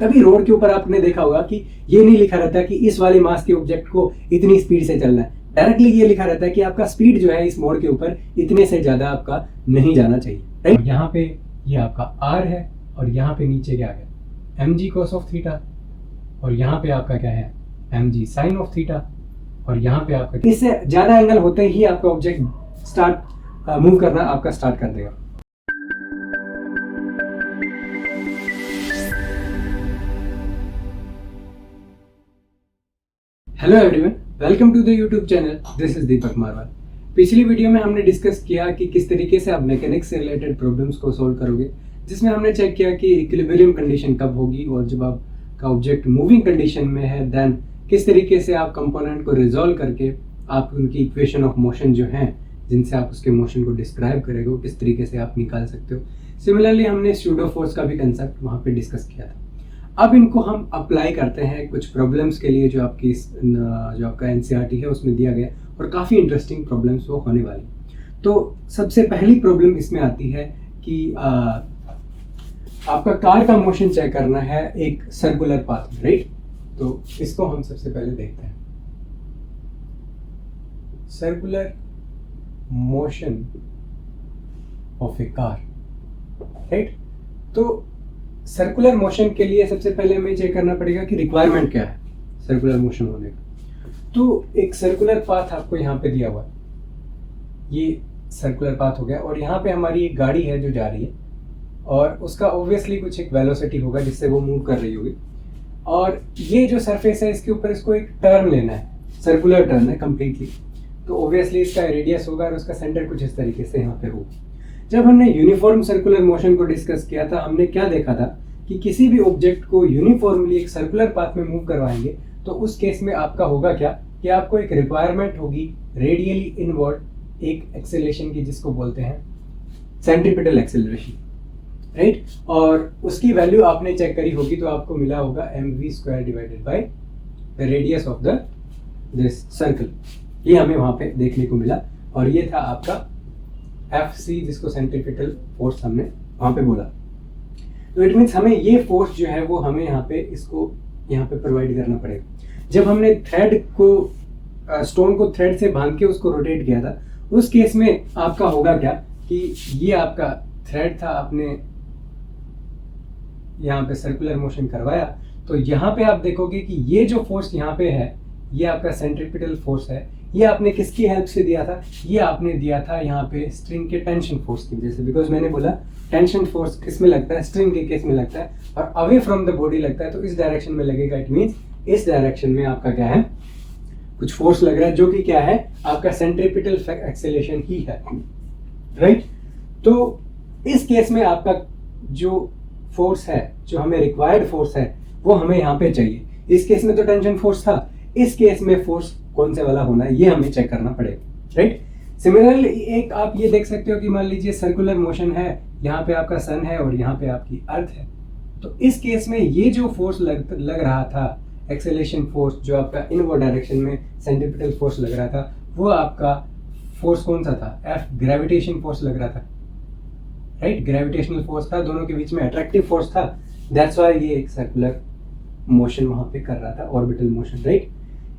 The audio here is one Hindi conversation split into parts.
तभी रोड के ऊपर आपने देखा होगा कि ये नहीं लिखा रहता कि इस वाले मास के ऑब्जेक्ट को इतनी स्पीड से चलना है, डायरेक्टली ये लिखा रहता है कि आपका स्पीड जो है इस मोड़ के ऊपर इतने से ज्यादा आपका नहीं जाना चाहिए, राइट। यहाँ पे ये आपका आर है और यहाँ पे नीचे क्या है mg cos ऑफ थीटा, और यहाँ पे आपका क्या है mg sin ऑफ थीटा, और यहाँ पे आपका इससे ज्यादा एंगल होते ही आपका ऑब्जेक्ट स्टार्ट मूव करना आपका स्टार्ट कर देगा। Hello everyone, welcome to the YouTube channel. This is Deepak Marwal. पिछली वीडियो में हमने डिस्कस किया कि किस तरीके से आप मैकेनिक्स से रिलेटेड प्रॉब्लम्स को सोल्व करोगे, जिसमें हमने चेक किया कि इक्विलिब्रियम कंडीशन कब होगी और जब आपका ऑब्जेक्ट मूविंग कंडीशन में है देन किस तरीके से आप कंपोनेंट को रिजॉल्व करके आप उनकी इक्वेशन ऑफ मोशन जो हैं जिनसे आप उसके मोशन को डिस्क्राइब करेंगे वो किस तरीके से आप निकाल सकते हो। सिमिलरली हमने स्यूडो फोर्स का भी कंसेप्ट वहाँ पे डिस्कस किया था। अब इनको हम अप्लाई करते हैं कुछ प्रॉब्लम्स के लिए जो आपका एनसीईआरटी है उसमें दिया गया, और काफ़ी इंटरेस्टिंग प्रॉब्लम्स वो होने वाली। तो सबसे पहली प्रॉब्लम इसमें आती है कि आपका कार का मोशन चेक करना है एक सर्कुलर पाथ में, राइट। तो इसको हम सबसे पहले देखते हैं, circular motion of A car, right. तो सर्कुलर मोशन के लिए सबसे पहले हमें चेक करना पड़ेगा कि रिक्वायरमेंट क्या है सर्कुलर मोशन होने का। तो एक सर्कुलर पाथ आपको यहाँ पे दिया हुआ है, ये सर्कुलर पाथ हो गया, और यहाँ पे हमारी एक गाड़ी है जो जा रही है और उसका ऑब्वियसली कुछ एक वेलोसिटी होगा जिससे वो मूव कर रही होगी, और ये जो सरफेस है इसके ऊपर इसको एक टर्न लेना है, सर्कुलर टर्न है कंप्लीटली। तो ऑब्वियसली इसका रेडियस होगा और उसका सेंटर कुछ इस तरीके से यहाँ पे होगा। जब हमने यूनिफॉर्म सर्कुलर मोशन को डिस्कस किया था, हमने क्या देखा था कि किसी भी ऑब्जेक्ट को यूनिफॉर्मली एक सर्कुलर पाथ में मूव करवाएंगे तो उस केस में आपका होगा क्या कि आपको एक रिक्वायरमेंट होगी रेडियली इनवर्ड एक एक्सेलरेशन की, जिसको बोलते हैं सेंट्रीपिटल एक्सेलरेशन, राइट। और उसकी वैल्यू आपने चेक करी होगी तो आपको मिला होगा mv² divided by the radius of the this circle. ये हमें वहां पे देखने को मिला, और ये था आपका FC जिसको सेंट्रीपिटल फोर्स हमने वहां पे बोला। तो इट मीन्स हमें ये फोर्स जो है वो हमें यहाँ पे इसको यहाँ पे प्रोवाइड करना पड़ेगा। जब हमने थ्रेड को स्टोन को थ्रेड से बांध के उसको रोटेट किया था, उस केस में आपका होगा क्या कि ये आपका थ्रेड था, आपने यहाँ पे सर्कुलर मोशन करवाया, तो यहाँ पे आप देखोगे कि ये जो फोर्स यहाँ पे है ये आपका सेंट्रीपिटल फोर्स है। ये आपने किसकी हेल्प से दिया था? ये आपने दिया था यहाँ पे स्ट्रिंग के टेंशन फोर्स की वजह से, बिकॉज मैंने बोला टेंशन फोर्स किस में लगता है, स्ट्रिंग के केस में लगता है, और अवे फ्रॉम द बॉडी लगता है, तो इस डायरेक्शन में लगेगा। इट मीन्स इस डायरेक्शन में आपका क्या है, कुछ फोर्स लग रहा है जो कि क्या है, आपका सेंट्रीपिटल एक्सेलरेशन ही है, राइट। तो इस केस में आपका जो फोर्स है, जो हमें रिक्वायर्ड फोर्स है, वो हमें यहाँ पे चाहिए। इस केस में तो टेंशन फोर्स था, इस केस में फोर्स कौन से वाला होना है ये हमें चेक करना पड़ेगा, राइट। सिमिलरली एक आप ये देख सकते हो कि मान लीजिए सर्कुलर मोशन है, यहाँ पे आपका सन है और यहाँ पे आपकी अर्थ है। तो इस केस में ये जो फोर्स लग रहा था, एक्सेलरेशन फोर्स जो आपका इनवर्ड डायरेक्शन में सेंट्रीपिटल फोर्स लग रहा था, वो आपका फोर्स कौन सा था? F ग्रेविटेशन फोर्स लग रहा था, राइट। ग्रेविटेशनल फोर्स था, दोनों के बीच में अट्रैक्टिव फोर्स था, दैट्स व्हाई ये एक सर्कुलर मोशन वहां पे कर रहा था, ऑर्बिटल मोशन, राइट।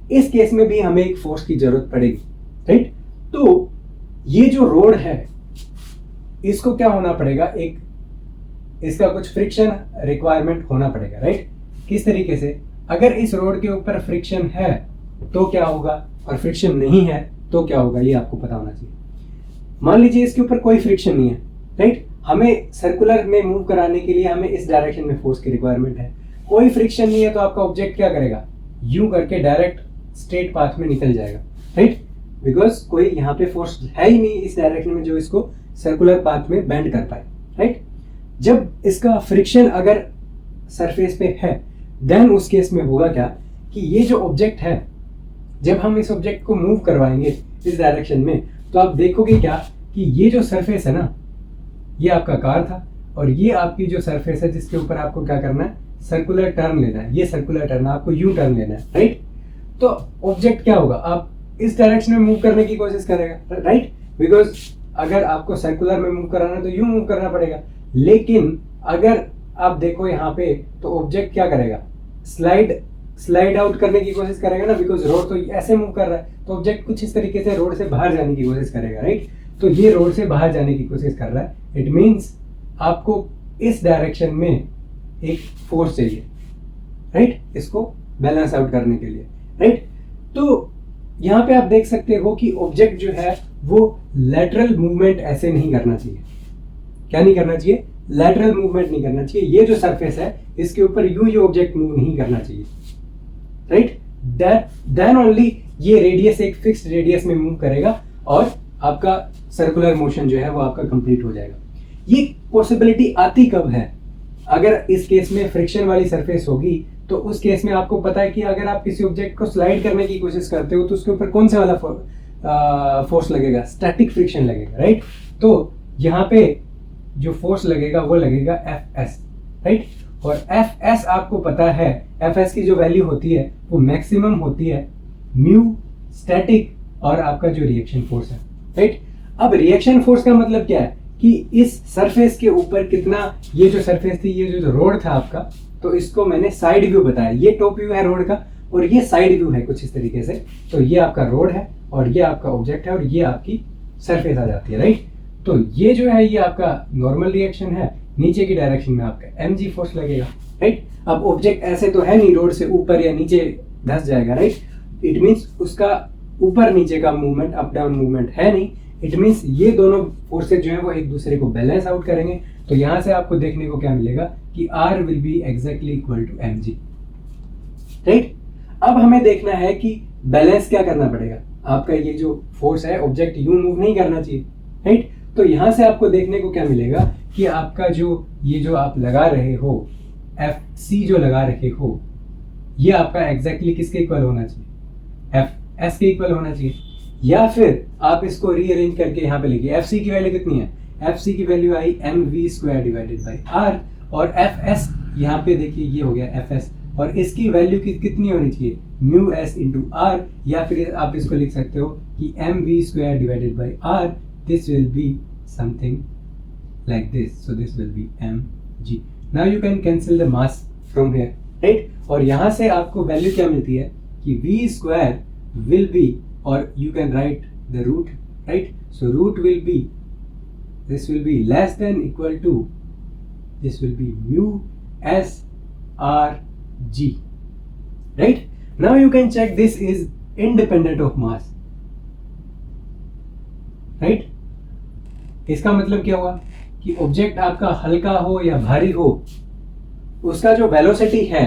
इस केस में भी हमें एक फोर्स की जरूरत पड़ेगी, राइट। तो ये जो रोड है इसको क्या होना पड़ेगा, एक इसका कुछ फ्रिक्शन रिक्वायरमेंट होना पड़ेगा, राइट। किस तरीके से? अगर इस रोड के ऊपर फ्रिक्शन है तो क्या होगा, और फ्रिक्शन नहीं है तो क्या होगा, ये आपको पता होना चाहिए। मान लीजिए इसके ऊपर कोई फ्रिक्शन नहीं है, राइट। हमें सर्कुलर में मूव कराने के लिए हमें इस डायरेक्शन में फोर्स की रिक्वायरमेंट है, कोई फ्रिक्शन नहीं है, तो आपका ऑब्जेक्ट क्या करेगा, यूं करके डायरेक्ट स्ट्रेट पाथ में निकल जाएगा, राइट। बिकॉज कोई यहाँ पे फोर्स है ही नहीं इस डायरेक्शन में जो इसको सर्कुलर पाथ में बेंड कर पाए, राइट। जब इसका फ्रिक्शन अगर सरफेस पे है देन उस केस में होगा क्या कि ये जो ऑब्जेक्ट है, जब हम इस ऑब्जेक्ट को मूव करवाएंगे इस डायरेक्शन में, तो आप देखोगे क्या कि ये जो सरफेस है ना, ये आपका कार था, और ये आपकी जो सरफेस है जिसके ऊपर आपको क्या करना है, सर्कुलर टर्न लेना है। ये सर्कुलर टर्न आपको यू टर्न लेना है, राइट। तो ऑब्जेक्ट क्या होगा, आप इस डायरेक्शन में मूव करने की कोशिश करेगा, राइट। बिकॉज अगर आपको सर्कुलर में मूव कराना है तो यू मूव करना पड़ेगा, लेकिन अगर आप देखो यहाँ पे, तो ऑब्जेक्ट क्या करेगा, स्लाइड आउट करने की कोशिश करेगा ना, बिकॉज रोड तो ऐसे मूव कर रहा है, तो ऑब्जेक्ट कुछ इस तरीके से रोड से बाहर जाने की कोशिश करेगा, राइट। तो ये रोड से बाहर जाने की कोशिश कर रहा है, इट मीन्स आपको इस डायरेक्शन में एक फोर्स चाहिए, राइट, इसको बैलेंस आउट करने के लिए, राइट। तो यहाँ पे आप देख सकते हो कि ऑब्जेक्ट जो है वो लैटरल मूवमेंट ऐसे नहीं करना चाहिए। क्या नहीं करना चाहिए? लैटरल मूवमेंट नहीं करना चाहिए। ये जो सरफेस है इसके ऊपर यूं ये ऑब्जेक्ट मूव नहीं करना चाहिए, राइट। देन ओनली ये रेडियस एक फिक्स्ड रेडियस में मूव करेगा और आपका सर्कुलर मोशन जो है वो आपका कंप्लीट हो जाएगा। ये पॉसिबिलिटी आती कब है? अगर इस केस में फ्रिक्शन वाली सरफेस होगी तो उस केस में आपको पता है कि अगर आप किसी ऑब्जेक्ट को स्लाइड करने की कोशिश करते हो तो उसके ऊपर कौन सा वाला फोर्स लगेगा? स्टैटिक फ्रिक्शन लगेगा, राइट। तो यहाँ पे जो फोर्स लगेगा वो लगेगा Fs, राइट। और Fs आपको पता है, Fs की जो वैल्यू होती है वो मैक्सिमम होती है म्यू स्टैटिक और आपका जो रिएक्शन फोर्स है, राइट। अब रिएक्शन फोर्स का मतलब क्या है कि इस सरफेस के ऊपर कितना, ये जो सरफेस थी, ये जो रोड था आपका, तो इसको मैंने साइड व्यू बताया। ये टॉप व्यू है रोड का और ये साइड व्यू है कुछ इस तरीके से। तो ये आपका रोड है और ये आपका ऑब्जेक्ट है और ये आपकी सरफेस आ जाती है, राइट। तो ये जो है ये आपका नॉर्मल रिएक्शन है, नीचे की डायरेक्शन में आपका mg फोर्स लगेगा, राइट। अब ऑब्जेक्ट ऐसे तो है नहीं रोड से ऊपर या नीचे धंस जाएगा, राइट। इट मीन्स उसका ऊपर नीचे का मूवमेंट, अप डाउन मूवमेंट है नहीं। इट मीन्स ये दोनों फोर्सेज जो है वो एक दूसरे को बैलेंस आउट करेंगे। तो यहाँ से आपको देखने को क्या मिलेगा कि R will be exactly equal to mg, right. अब हमें देखना है कि बैलेंस क्या करना पड़ेगा। आपका ये जो फोर्स है, ऑब्जेक्ट यूं मूव नहीं करना चाहिए, राइट। तो यहाँ से आपको देखने को क्या मिलेगा कि आपका जो ये जो आप लगा रहे हो Fc जो लगा रहे हो, ये आपका एग्जैक्टली किसके इक्वल होना चाहिए? Fs के इक्वल होना चाहिए। या फिर आप इसको रीअरेंज करके यहाँ पे लिखिए, Fc की वैल्यू कितनी है? Fc की value I mv² divided by r, और Fs यहाँ पे देखिए ये हो गया Fs, और इसकी वैल्यू कितनी होनी चाहिए? μs इंटू r, या फिर आप इसको लिख सकते हो कि mv² divided by r, this will be something like this, so this will be mg. Now you can cancel the mass from here, right? और यहाँ से आपको वैल्यू क्या मिलती है कि v² will be, or you can write the root, right? So root will be, this will be less than equal to, this will be mu s r g, right? Now you can check this is independent of mass, right? इसका मतलब क्या हुआ कि ऑब्जेक्ट आपका हल्का हो या भारी हो, उसका जो वेलोसिटी है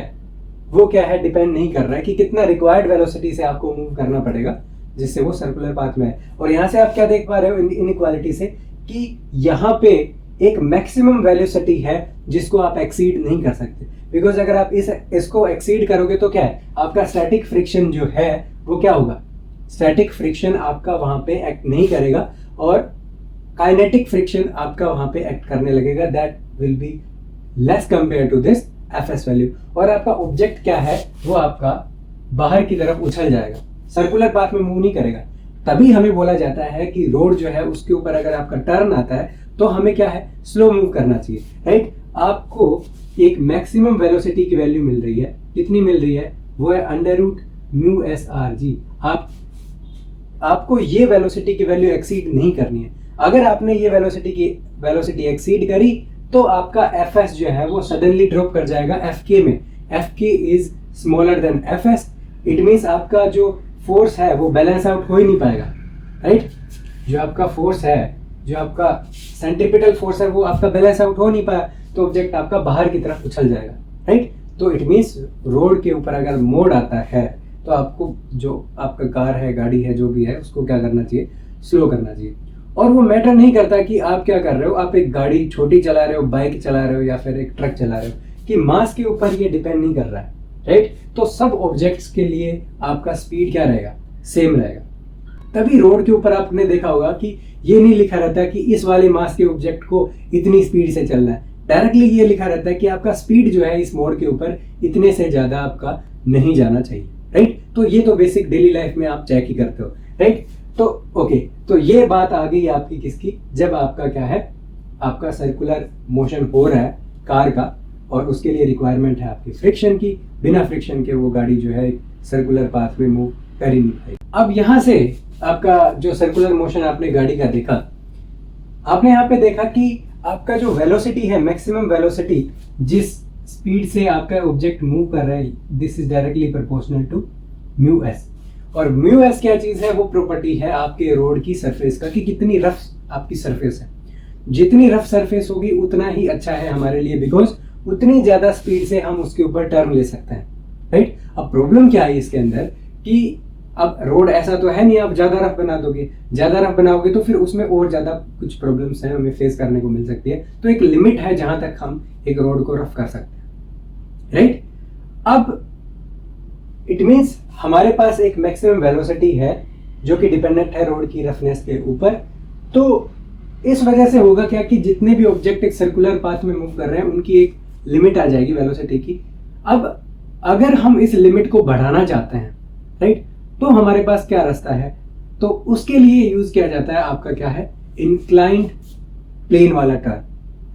वो क्या है, डिपेंड नहीं कर रहा है कि कितना रिक्वायर्ड वेलोसिटी से आपको मूव करना पड़ेगा जिससे वो सर्कुलर पाथ में है। और यहाँ से आप क्या देख पा रहे हो इनइक्वालिटी से कि यहाँ पे एक मैक्सिमम वेलोसिटी है जिसको आप एक्सीड नहीं कर सकते, बिकॉज अगर आप इसको एक्सीड करोगे तो क्या है, आपका स्टैटिक फ्रिक्शन जो है वो क्या होगा, स्टैटिक फ्रिक्शन आपका वहां पे एक्ट नहीं करेगा और काइनेटिक फ्रिक्शन आपका वहां पे एक्ट करने लगेगा, that will be less compare to this Fs value. और आपका ऑब्जेक्ट क्या है, वो आपका बाहर की तरफ उछल जाएगा, सर्कुलर पाथ में मूव नहीं करेगा। तभी हमें बोला जाता है कि रोड जो है उसके ऊपर अगर आपका टर्न आता है तो हमें क्या है, स्लो मूव करना चाहिए, राइट। आपको एक मैक्सिमम वेलोसिटी की वैल्यू मिल रही है, कितनी मिल रही है, वो है √μsrg। आपको ये वेलोसिटी की वैल्यू एक्सीड नहीं करनी है। अगर आपने ये वेलोसिटी एक्सीड करी तो आपका Fs जो है वो सडनली ड्रॉप कर जाएगा Fk में। Fk is smaller than Fs, it means आपका जो फोर्स है वो बैलेंस आउट हो ही नहीं पाएगा, राइट। जो आपका फोर्स है, जो आपका सेंट्रीपिटल फोर्स है वो आपका बैलेंस आउट हो नहीं पाया तो ऑब्जेक्ट आपका बाहर की तरफ उछल जाएगा, राइट। तो इट मीन्स रोड के ऊपर अगर मोड़ आता है तो आपको जो आपका कार है, गाड़ी है, जो भी है, उसको क्या करना चाहिए, स्लो करना चाहिए। और वो मैटर नहीं करता कि आप क्या कर रहे हो, आप एक गाड़ी छोटी चला रहे हो, बाइक चला रहे हो या फिर एक ट्रक चला रहे हो, कि मास के ऊपर ये डिपेंड नहीं कर रहा है, राइट। तो सब ऑब्जेक्ट्स के लिए आपका स्पीड क्या रहेगा, सेम रहेगा। तभी रोड के ऊपर आपने देखा होगा कि ये नहीं लिखा रहता कि इस वाले मास के ऑब्जेक्ट को इतनी स्पीड से चलना है, डायरेक्टली ये लिखा रहता है कि आपका स्पीड जो है इस मोड़ के ऊपर इतने से ज्यादा आपका नहीं जाना चाहिए, राइट। तो ये तो बेसिक डेली लाइफ में आप चेक ही करते हो, राइट। तो ओके, तो ये बात आ गई आपकी किसकी, जब आपका क्या है, आपका सर्कुलर मोशन हो रहा है कार का और उसके लिए रिक्वायरमेंट है आपकी फ्रिक्शन की। बिना फ्रिक्शन के वो गाड़ी जो है एक सर्कुलर पाथ में मूव कर ही नहीं पाएगी। अब यहाँ से आपका जो सर्कुलर मोशन आपने गाड़ी का देखा, आपने यहाँ पे देखा कि आपका जो वेलोसिटी है, मैक्सिमम वेलोसिटी, जिस स्पीड से आपका ऑब्जेक्ट मूव कर रहा है, this is directly proportional to mu S. और म्यू एस क्या चीज है? वो प्रॉपर्टी है आपके रोड की सरफेस का कि कितनी रफ आपकी सरफेस है। जितनी रफ सरफेस होगी उतना ही अच्छा है हमारे लिए, बिकॉज उतनी ज्यादा स्पीड से हम उसके ऊपर टर्न ले सकते हैं, राइट। अब प्रॉब्लम क्या है इसके अंदर कि अब रोड ऐसा तो है नहीं आप ज्यादा रफ बना दोगे, ज्यादा रफ बनाओगे तो फिर उसमें और ज्यादा कुछ प्रॉब्लम्स हैं हमें फेस करने को मिल सकती है। तो एक लिमिट है जहां तक हम एक रोड को रफ कर सकते हैं, राइट। अब इट मीन्स हमारे पास एक मैक्सिमम वेलोसिटी है जो कि डिपेंडेंट है रोड की रफनेस के ऊपर। तो इस वजह से होगा क्या कि जितने भी ऑब्जेक्ट एक सर्कुलर पाथ में मूव कर रहे हैं उनकी एक लिमिट आ जाएगी वेलोसिटी की। अब अगर हम इस लिमिट को बढ़ाना चाहते हैं, राइट, तो हमारे पास क्या रास्ता है? तो उसके लिए यूज किया जाता है आपका क्या है, इंक्लाइंड प्लेन वाला टर्न,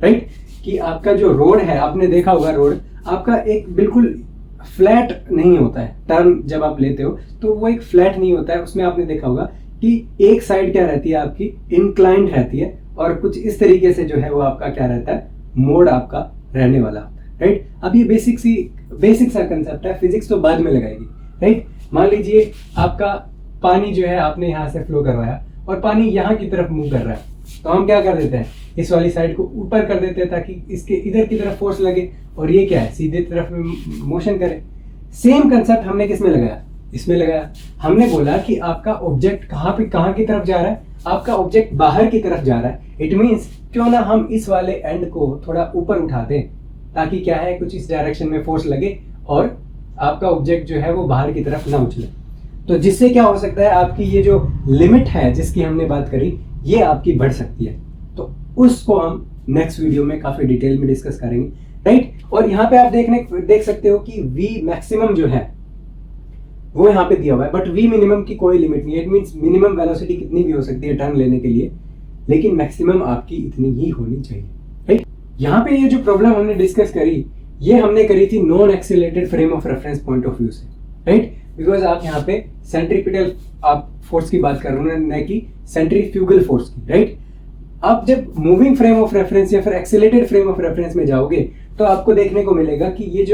राइट। कि आपका जो रोड है, आपने देखा होगा रोड आपका एक बिल्कुल फ्लैट नहीं होता है। टर्न जब आप लेते हो तो वो एक फ्लैट नहीं होता है, उसमें आपने देखा होगा कि एक साइड क्या रहती है आपकी, इंक्लाइंड रहती है, और कुछ इस तरीके से जो है वो आपका क्या रहता है, मोड आपका रहने वाला होता है, राइट। अब ये बेसिक सा कंसेप्ट है, फिजिक्स तो बाद में लगाएगी, राइट। मान लीजिए आपका पानी जो है आपने यहाँ से फ्लो करवाया और पानी यहाँ की तरफ मूव कर रहा है, तो हम क्या कर देते हैं, इस वाली साइड को ऊपर कर देते हैं ताकि इसके इधर की तरफ फोर्स लगे और ये क्या है, सीधे तरफ में मोशन करे। सेम कंसेप्ट हमने किसमें लगाया, इसमें लगाया। हमने बोला कि आपका ऑब्जेक्ट कहाँ की तरफ जा रहा है, आपका ऑब्जेक्ट बाहर की तरफ जा रहा है। इट मीन्स क्यों ना हम इस वाले एंड को थोड़ा ऊपर उठा दें ताकि क्या है, कुछ इस डायरेक्शन में फोर्स लगे और आपका ऑब्जेक्ट जो है वो बाहर की तरफ ना उछले। तो जिससे क्या हो सकता है, आपकी ये जो लिमिट है जिसकी हमने बात करी, ये आपकी बढ़ सकती है। तो उसको हम नेक्स्ट वीडियो में काफी डिटेल में डिस्कस करेंगे, राइट। और यहाँ पे आप देख सकते हो कि V मैक्सिमम जो है वो यहाँ पे दिया हुआ है, बट V मिनिमम की कोई लिमिट नहीं है। इट मींस मिनिमम वेलोसिटी कितनी भी हो सकती है टर्न लेने के लिए, लेकिन मैक्सिमम आपकी इतनी ही होनी चाहिए, राइट। यहाँ पे ये जो प्रॉब्लम हमने डिस्कस करी, ये हमने करी थी non accelerated frame of reference point of view से, राइट। बिकॉज आप यहाँ पे सेंट्रीपिटल आप फोर्स की बात कर रहे हो, न कि सेंट्रीफ्यूगल फोर्स की, राइट। आप जब मूविंग फ्रेम ऑफ रेफरेंस या फिर एक्सीलरेटेड फ्रेम ऑफ रेफरेंस में जाओगे तो आपको देखने को मिलेगा कि ये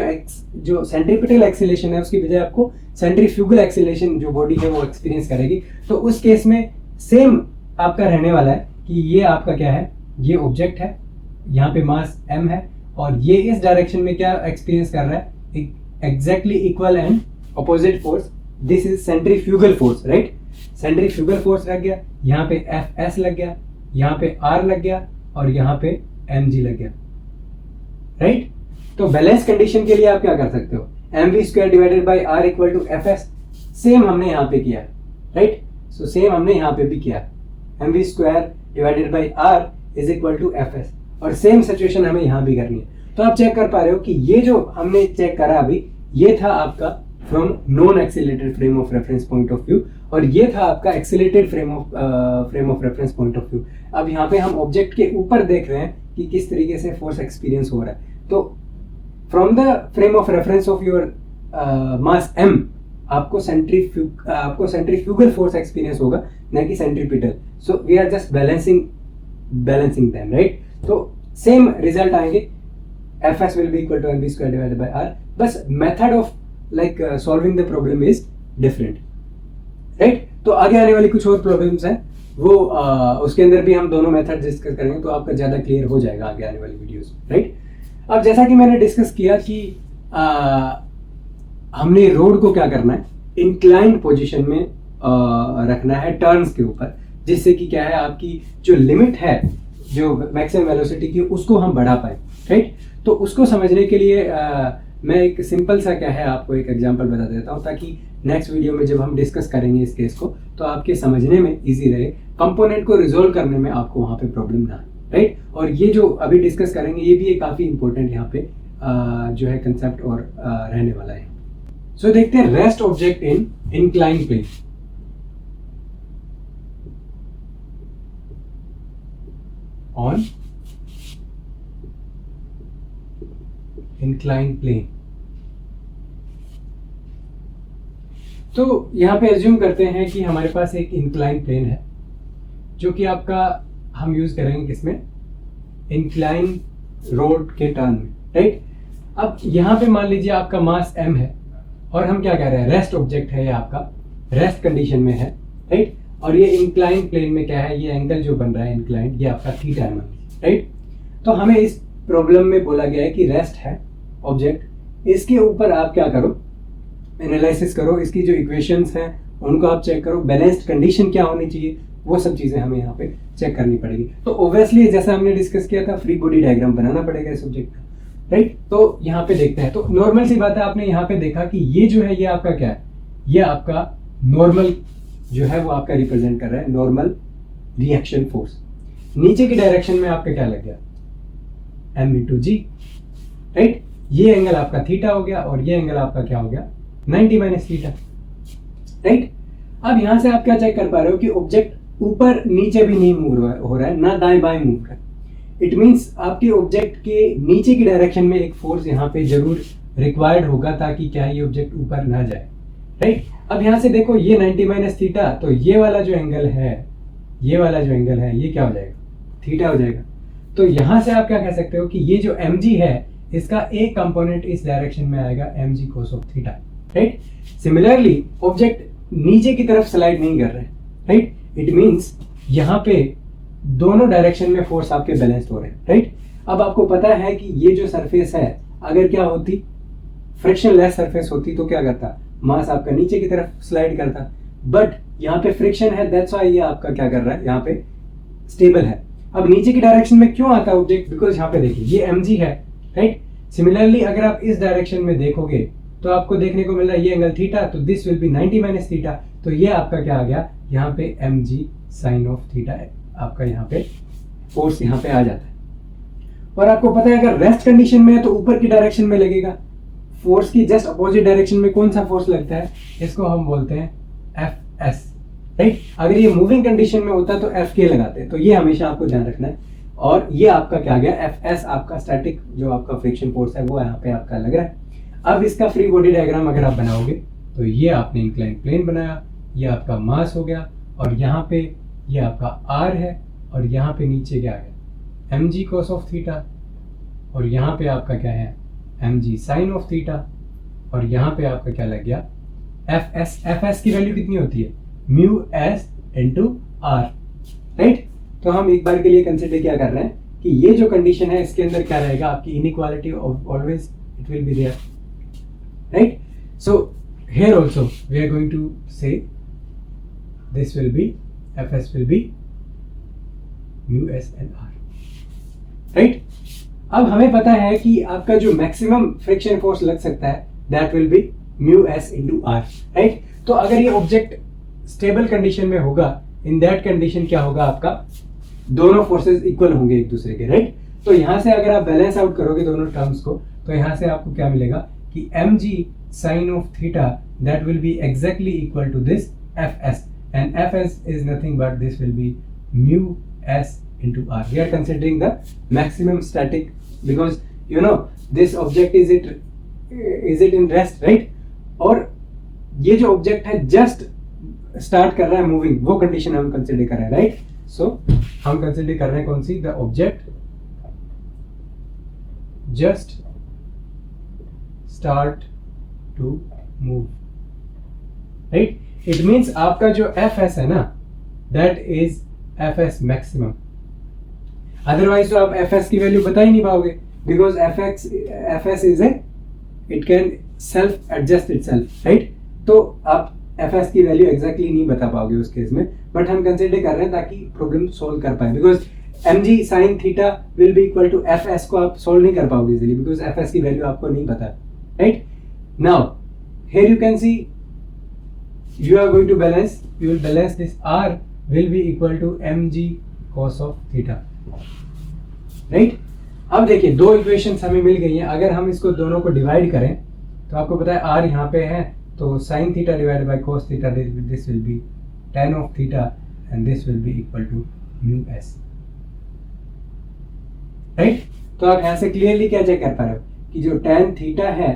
जो सेंट्रीपिटल एक्सीलरेशन है उसकी बजाय आपको सेंट्रीफ्यूगल एक्सीलरेशन जो बॉडी है वो एक्सपीरियंस करेगी। तो उस केस में सेम आपका रहने वाला है कि ये आपका क्या है, ये ऑब्जेक्ट है, यहाँ पे मास m है और ये इस डायरेक्शन में क्या एक्सपीरियंस कर रहा है, exactly equal and opposite force. This is centrifugal force, right. Centrifugal force लग गया, यहाँ पे Fs लग गया, यहाँ पे R लग गया और यहाँ पे mg लग गया, राइट। तो बैलेंस कंडीशन के लिए आप क्या कर सकते हो, mv² divided by r equal to Fs। Same हमने यहाँ पे किया, राइट। सो सेम हमने यहाँ पे भी किया, mv² divided by r is equal to Fs, और सेम सिचुएशन हमें यहाँ भी करनी है। तो आप चेक कर पा रहे हो कि ये जो हमने चेक करा अभी, ये था आपका from non accelerated frame of reference point of view, और ये था आपका accelerated frame of reference point of view. अब यहाँ पे हम ऑब्जेक्ट के ऊपर देख रहे हैं कि किस तरीके से फोर्स एक्सपीरियंस हो रहा है। तो from the frame of reference of your mass m आपको सेंट्रीफ्यूगल फोर्स एक्सपीरियंस होगा, न कि centripetal. So we are just balancing them, right. तो सेम रिजल्ट आएंगे, Fs will be equal to mv² divided by r, बस method of like solving the problem is different, right. तो आगे आने वाली कुछ और प्रॉब्लम्स हैं वो उसके अंदर भी हम दोनों मेथड डिस्कस करेंगे, तो आपका ज्यादा क्लियर हो जाएगा आगे आने वाली वीडियोस, राइट। अब जैसा कि मैंने डिस्कस किया कि हमने रोड को क्या करना है, इंक्लाइंड पोजीशन में रखना है टर्न्स के ऊपर, जिससे कि क्या है, आपकी जो लिमिट है जो मैक्सिमम वेलोसिटी की उसको हम बढ़ा पाए, राइट। तो उसको समझने के लिए मैं एक सिंपल सा क्या है आपको एक एग्जांपल बता देता हूँ, ताकि नेक्स्ट वीडियो में जब हम डिस्कस करेंगे इस केस को तो आपके समझने में इजी रहे, कंपोनेंट को रिजोल्व करने में आपको वहाँ पे प्रॉब्लम ना आए, राइट। और ये जो अभी डिस्कस करेंगे ये भी एक काफ़ी इंपॉर्टेंट यहाँ पे जो है कंसेप्ट और रहने वाला है। सो देखते हैं rest object in inclined plane. On incline plane. तो यहाँ पे एज्यूम करते हैं कि हमारे पास एक इंक्लाइन प्लेन है जो कि आपका हम यूज करेंगे किसमें, इंक्लाइन रोड के टर्न में, राइट। अब यहाँ पे मान लीजिए आपका मास m है और हम क्या कह रहे हैं, रेस्ट ऑब्जेक्ट है, ये आपका रेस्ट कंडीशन में है, राइट। और ये इंक्लाइन प्लेन में क्या है, ये एंगल जो बन रहा है इंक्लाइन, ये आपका थीटा है, राइट। तो हमें इस प्रॉब्लम में बोला गया है कि रेस्ट है ऑब्जेक्ट, इसके ऊपर आप क्या करो, एनालिसिस करो, इसकी जो इक्वेशंस हैं उनको आप चेक करो, बैलेंस्ड कंडीशन क्या होनी चाहिए, वो सब चीजें हमें यहाँ पे चेक करनी पड़ेगी। तो ऑब्वियसली जैसा हमने डिस्कस किया था, फ्री बॉडी डायग्राम बनाना पड़ेगा इस ऑब्जेक्ट का, राइट। तो यहाँ पे देखते हैं, तो नॉर्मल सी बात है, आपने यहाँ पे देखा कि ये जो है ये आपका क्या है, ये आपका नॉर्मल जो है वो आपका रिप्रेजेंट कर रहा है नॉर्मल रिएक्शन फोर्स। नीचे की डायरेक्शन में आपका क्या लग गया, m/g, राइट। ये एंगल आपका थीटा हो गया और ये एंगल आपका क्या हो गया, 90 - थीटा, राइट। अब यहां से आप क्या चेक कर पा रहे हो कि ऑब्जेक्ट ऊपर नीचे भी नहीं मूव हो रहा है, ना दाएं बाएं मूव कर, इट मींस आपके ऑब्जेक्ट के नीचे की डायरेक्शन में एक फोर्स यहाँ पे जरूर रिक्वायर्ड होगा ताकि क्या ये ऑब्जेक्ट ऊपर ना जाए, राइट। अब यहाँ से देखो ये 90 - थीटा, तो ये वाला जो एंगल है, ये वाला जो एंगल है ये क्या हो जाएगा, थीटा हो जाएगा। तो यहाँ से आप क्या कह सकते हो कि ये जो mg है इसका एक कंपोनेंट इस डायरेक्शन में आएगा, mg cos of theta, right. Similarly object नीचे की तरफ स्लाइड नहीं कर रहे, राइट। इट मींस यहाँ पे दोनों डायरेक्शन में फोर्स आपके बैलेंस्ड हो रहे हैं, राइट। अब आपको पता है कि ये जो सरफेस है, अगर क्या होती, फ्रिक्शन लेस सरफेस होती तो क्या करता, मास आपका नीचे की तरफ स्लाइड करता, बट यहाँ पे फ्रिक्शन है, दैट्स व्हाई ये आपका क्या कर रहा है, यहाँ पे स्टेबल है। अब नीचे की डायरेक्शन में क्यों आता है ऑब्जेक्ट, बिकॉज यहाँ पे देखिए ये mg है, राइट। सिमिलरली अगर आप इस डायरेक्शन में देखोगे तो आपको देखने को मिल रहा है ये एंगल थीटा, तो दिस विल बी 90 - थीटा, तो ये आपका क्या आ गया, यहाँ पे mg sin ऑफ थीटा है, आपका यहाँ पे फोर्स यहाँ पे आ जाता है। और आपको पता है अगर रेस्ट कंडीशन में है तो ऊपर की डायरेक्शन में लगेगा, फोर्स की जस्ट अपोजिट डायरेक्शन में कौन सा फोर्स लगता है, इसको हम बोलते हैं Fs, राइट। अगर ये मूविंग कंडीशन में होता है तो Fk लगाते हैं, तो ये हमेशा आपको ध्यान रखना है। और ये आपका क्या गया, Fs आपका स्टैटिक जो आपका फ्रिक्शन फोर्स है वो यहाँ पे आपका लग रहा है। अब इसका फ्री बॉडी डायग्राम अगर आप बनाओगे तो ये आपने इंक्लाइन प्लेन बनाया, ये आपका मास हो गया, और यहाँ पे ये आपका r है, और यहाँ पे नीचे क्या आ गया, mg cos ऑफ थीटा, और यहाँ पे आपका क्या है, mg sin ऑफ थीटा, और यहाँ पे आपका क्या लग गया, Fs की वैल्यू कितनी होती है, μs × r, राइट। तो हम एक बार के लिए कंसिडर क्या कर रहे हैं कि ये जो कंडीशन है इसके अंदर क्या रहेगा, आपकी inequality always it will be there, right. So here also we are going to say this will be Fs will be μs and r, right। अब हमें पता है कि आपका जो मैक्सिमम फ्रिक्शन फोर्स लग सकता है that will be μs × r, right। तो अगर ये ऑब्जेक्ट स्टेबल कंडीशन में होगा, इन दैट कंडीशन क्या होगा, आपका दोनों फोर्सेस इक्वल होंगे एक दूसरे के, राइट। तो यहाँ से अगर आप बैलेंस आउट करोगे दोनों टर्म्स को, तो यहाँ से आपको क्या मिलेगा कि mg sin of theta that will be exactly equal to this Fs, and Fs is nothing but this will be μs × r. We are considering the maximum static because you know this object is it in rest, right। और ये जो ऑब्जेक्ट है जस्ट स्टार्ट कर रहा है मूविंग, वो कंडीशन हम कंसिडर कर रहे हैं, राइट। सो हम कंसिडर कर रहे हैं कौन सी, the object just start to move, right. It means आपका जो Fs है ना, that is Fs maximum, otherwise तो आप Fs की वैल्यू बता ही नहीं पाओगे, because Fs is it can self adjust itself, right. तो आप Fs की वैल्यू एग्जैक्टली नहीं बता पाओगे उस केस में, बट हम कंसिडर कर रहे हैं ताकि प्रॉब्लम सोल्व कर पाए, because mg sin theta will be equal to Fs को आप सोल्व नहीं कर पाओगे इजीली, बिकॉज Fs की वैल्यू आपको नहीं पता, right। Now here you can see you are going to balance, you will balance this r will be equal to mg cos of theta, right। अब देखिए दो इक्वेशंस हमें मिल गई हैं, अगर हम इसको दोनों को डिवाइड करें तो आपको पता है r यहाँ पे है, तो sin theta divided by cos theta, this will be tan of theta and this will be equal to μs, right। तो आप यहाँ से क्लियरली क्या चेक कर पा रहे हो कि जो tan थीटा है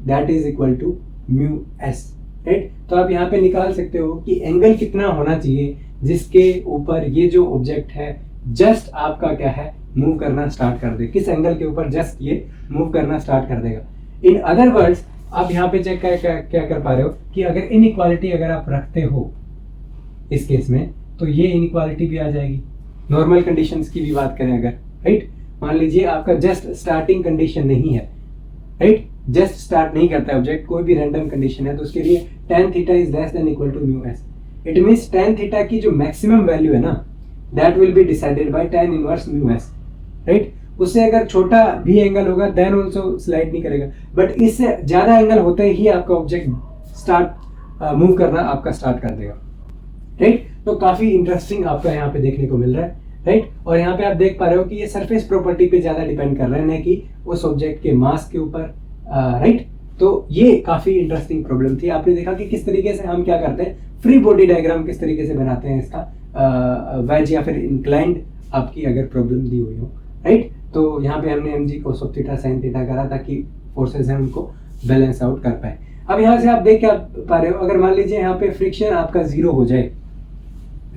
that is equal to mu S, right. तो आप यहाँ पे निकाल सकते हो कि एंगल कितना होना चाहिए जिसके ऊपर ये जो ऑब्जेक्ट है जस्ट आपका क्या है मूव करना स्टार्ट कर दे, किस एंगल के ऊपर जस्ट ये मूव करना स्टार्ट कर देगा। इन अदर वर्ड्स आप यहाँ पे चेक क्या कर पा रहे हो कि अगर इनइक्वालिटी अगर आप रखते हो इस केस में तो ये इनइक्वालिटी भी आ जाएगी। नॉर्मल कंडीशंस की भी बात करें अगर, राइट, मान लीजिए आपका जस्ट स्टार्टिंग कंडीशन नहीं है, राइट, जस्ट स्टार्ट नहीं करता है ऑब्जेक्ट, कोई भी रैंडम कंडीशन है, तो उसके लिए tan theta is less than equal to mu S. It means tan theta की जो मैक्सिमम वैल्यू है ना that will be decided by tan inverse mu S, right. उससे अगर छोटा भी एंगल होगा देन ऑल्सो स्लाइड नहीं करेगा, बट इससे ज्यादा एंगल होते ही आपका ऑब्जेक्ट स्टार्ट मूव करना आपका स्टार्ट कर देगा, राइट। तो काफी इंटरेस्टिंग आपका यहाँ पे देखने को मिल रहा है, राइट। और यहाँ पे आप देख पा रहे हो कि ये सरफेस प्रॉपर्टी पे ज्यादा डिपेंड कर रहे हैं ना कि उस ऑब्जेक्ट के मास के ऊपर, राइट। तो ये काफी इंटरेस्टिंग प्रॉब्लम थी। आपने देखा कि किस तरीके से हम क्या करते हैं, फ्री बॉडी डायग्राम किस तरीके से बनाते हैं इसका, वेज या फिर इंक्लाइंड आपकी अगर प्रॉब्लम दी हुई हो, राइट। तो यहाँ पे हमने mg cos of theta sin theta करा ताकि फोर्सेस हैं उनको बैलेंस आउट कर पाए। अब यहाँ से आप देख क्या पा रहे हो, अगर मान लीजिए यहाँ पे फ्रिक्शन आपका 0 हो जाए,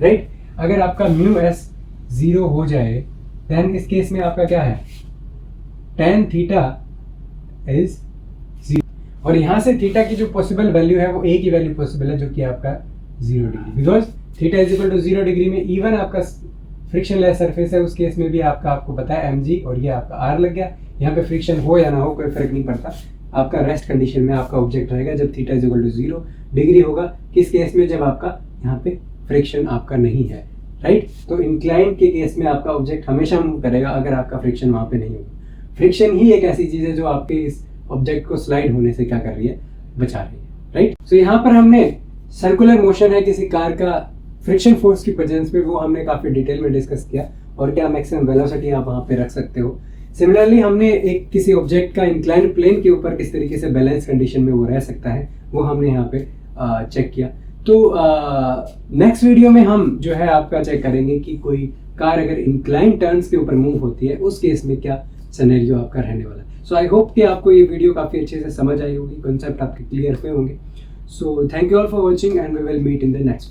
राइट, अगर आपका म्यू एस 0 हो जाए देन इस केस में आपका क्या है tan थीटा इज 0, और यहाँ से थीटा की जो पॉसिबल वैल्यू है वो एक ही वैल्यू पॉसिबल है जो कि आपका 0 degree, because theta is equal to 0 degree में इवन आपका फ्रिक्शन लेस सरफेस है उस केस में भी आपको पता है mg और ये आपका r लग गया। यहाँ पे फ्रिक्शन हो या ना हो कोई फर्क नहीं पड़ता, आपका रेस्ट कंडीशन में आपका ऑब्जेक्ट रहेगा जब theta is equal to 0 degree होगा। किस केस में, जब आपका यहाँ पे फ्रिक्शन आपका नहीं है, राइट। तो इंक्लाइंड के केस में आपका ऑब्जेक्ट हमेशा मूव करेगा अगर आपका फ्रिक्शन वहाँ पे नहीं होगा। फ्रिक्शन ही एक ऐसी चीज है जो आपके इस ऑब्जेक्ट को स्लाइड होने से क्या कर रही है, बचा रही है, राइट। तो यहाँ पर हमने सर्कुलर मोशन है किसी कार का, फ्रिक्शन फोर्स की प्रेजेंस पे वो हमने काफी डिटेल में डिस्कस किया और क्या मैक्सिमम वेलोसिटी आप वहाँ पे रख सकते हो। सिमिलरली हमने एक किसी ऑब्जेक्ट का इंक्लाइंड प्लेन के ऊपर किस तरीके से बैलेंस कंडीशन में वो रह सकता है वो हमने यहाँ पे चेक किया। तो नेक्स्ट वीडियो में हम जो है आपका चेक करेंगे कि कोई कार अगर इंक्लाइंड टर्न्स के ऊपर मूव होती है उस केस में क्या सिनेरियो आपका रहने वाला है। सो आई होप कि आपको ये वीडियो काफी अच्छे से समझ आई होगी, कॉन्सेप्ट आपके क्लियर हुए होंगे। So thank you all for watching and we will meet in the next.